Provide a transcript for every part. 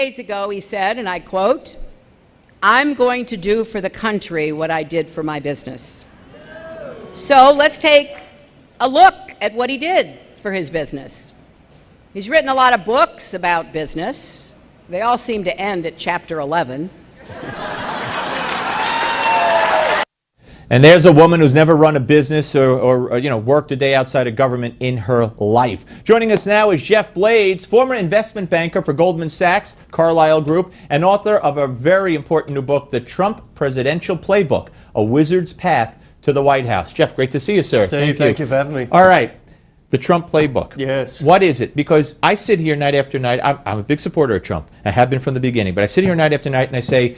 days ago, he said, and I quote, "I'm going to do for the country what I did for my business." So let's take a look at what he did for his business. He's written a lot of books about business. They all seem to end at chapter 11. And there's a woman who's never run a business or worked a day outside of government in her life. Joining us now is Geoff Blades, former investment banker for Goldman Sachs, Caryle Group, and author of a very important new book, The Trump Presidential Playbook, A Wizard's Path to the White House. Geoff, great to see you, sir. Steve, thank you for having me. All right. The Trump Playbook. Yes. What is it? Because I sit here night after night. I'm a big supporter of Trump. I have been from the beginning. But I sit here night after night and I say,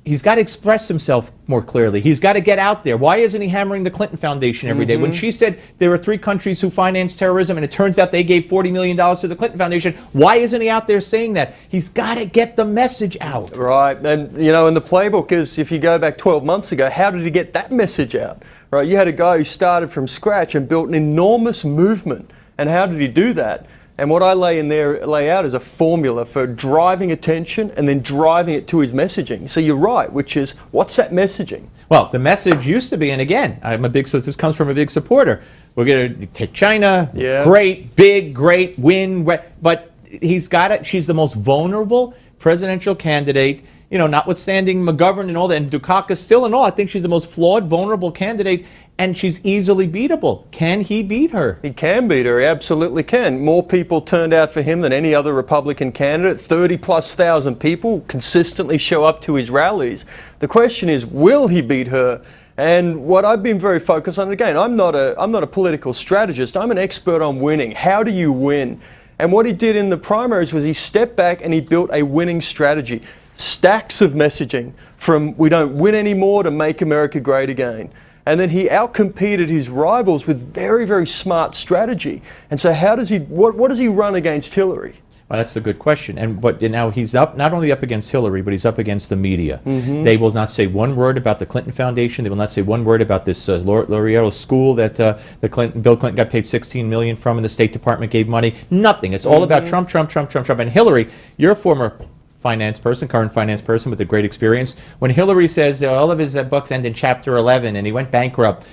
he's got to express himself more clearly. He's got to get out there. Why isn't he hammering the Clinton Foundation every day? When she said there were 3 countries who finance terrorism and it turns out they gave $40 million to the Clinton Foundation, why isn't he out there saying that? He's got to get the message out. Right. And, and the playbook is, if you go back 12 months ago, how did he get that message out? Right. You had a guy who started from scratch and built an enormous movement. And how did he do that? And what I lay out is a formula for driving attention and then driving it to his messaging. So you're right, which is, what's that messaging? Well, the message used to be, and again, this comes from a big supporter. We're going to take China, great, big, great, win, but he's got it. She's the most vulnerable presidential candidate, notwithstanding McGovern and all that, and Dukakis still and all. I think she's the most flawed, vulnerable candidate, and she's easily beatable. Can he beat her? He can beat her. He absolutely can. More people turned out for him than any other Republican candidate. 30,000+ people consistently show up to his rallies. The question is, will he beat her? And what I've been very focused on, again, I'm not a political strategist. I'm an expert on winning. How do you win? And what he did in the primaries was he stepped back and he built a winning strategy. Stacks of messaging, from "we don't win anymore" to "make America great again." And then he outcompeted his rivals with very, very smart strategy. And so how does he, what does he run against Hillary? Well, that's the good question. But now he's not only up against Hillary, but he's up against the media. They will not say one word about the Clinton Foundation. They will not say one word about this Laureate school that Bill Clinton got paid $16 million from, and the State Department gave money. Nothing. It's all about Trump, Trump, Trump, Trump, Trump. And Hillary, you're a former current finance person with a great experience. When Hillary says all of his books end in chapter 11 and he went bankrupt,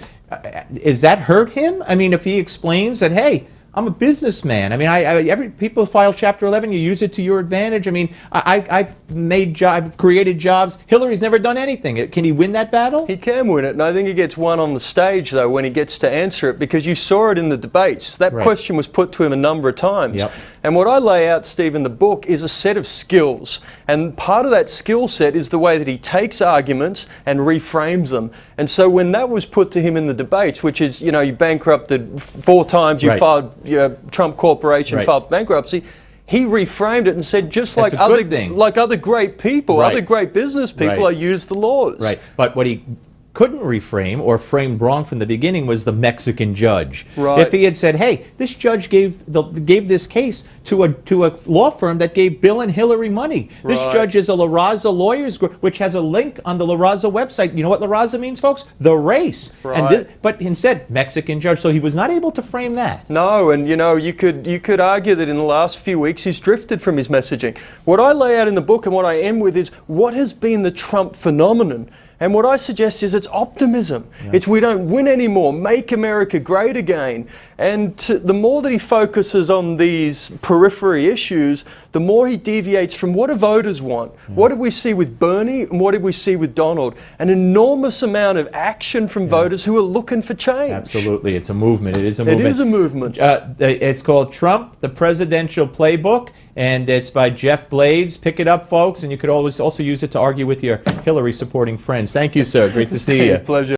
is that hurt him? I mean, if he explains that, hey, I'm a businessman. I mean, people file Chapter 11. You use it to your advantage. I mean, I've created jobs. Hillary's never done anything. Can he win that battle? He can win it, and I think he gets one on the stage, though, when he gets to answer it, because you saw it in the debates. That question was put to him a number of times. And what I lay out, Steve, in the book is a set of skills. And part of that skill set is the way that he takes arguments and reframes them. And so when that was put to him in the debates, which is, you bankrupted 4 times, you filed Trump Corporation filed for bankruptcy, he reframed it and said, just like other great people, other great business people, I use the laws. Right. But what he couldn't reframe or framed wrong from the beginning was the Mexican judge. If he had said, hey, this judge gave this case to a law firm that gave Bill and Hillary money. This judge is a La Raza Lawyers Group, which has a link on the La Raza website. You know what La Raza means, folks? The race. But instead, Mexican judge. So he was not able to frame that. No, and you could argue that in the last few weeks he's drifted from his messaging. What I lay out in the book and what I end with is what has been the Trump phenomenon. And what I suggest is it's optimism. It's "we don't win anymore, make America great again." And the more that he focuses on these periphery issues, the more he deviates from what do voters want. What did we see with Bernie and what did we see with Donald? An enormous amount of action from voters who are looking for change. Absolutely. It's a movement. It is a movement. It is a movement. It's called Trump, the Presidential Playbook, and it's by Geoff Blades. Pick it up, folks, and you could always also use it to argue with your Hillary-supporting friends. Thank you, sir. Great to see you. Pleasure.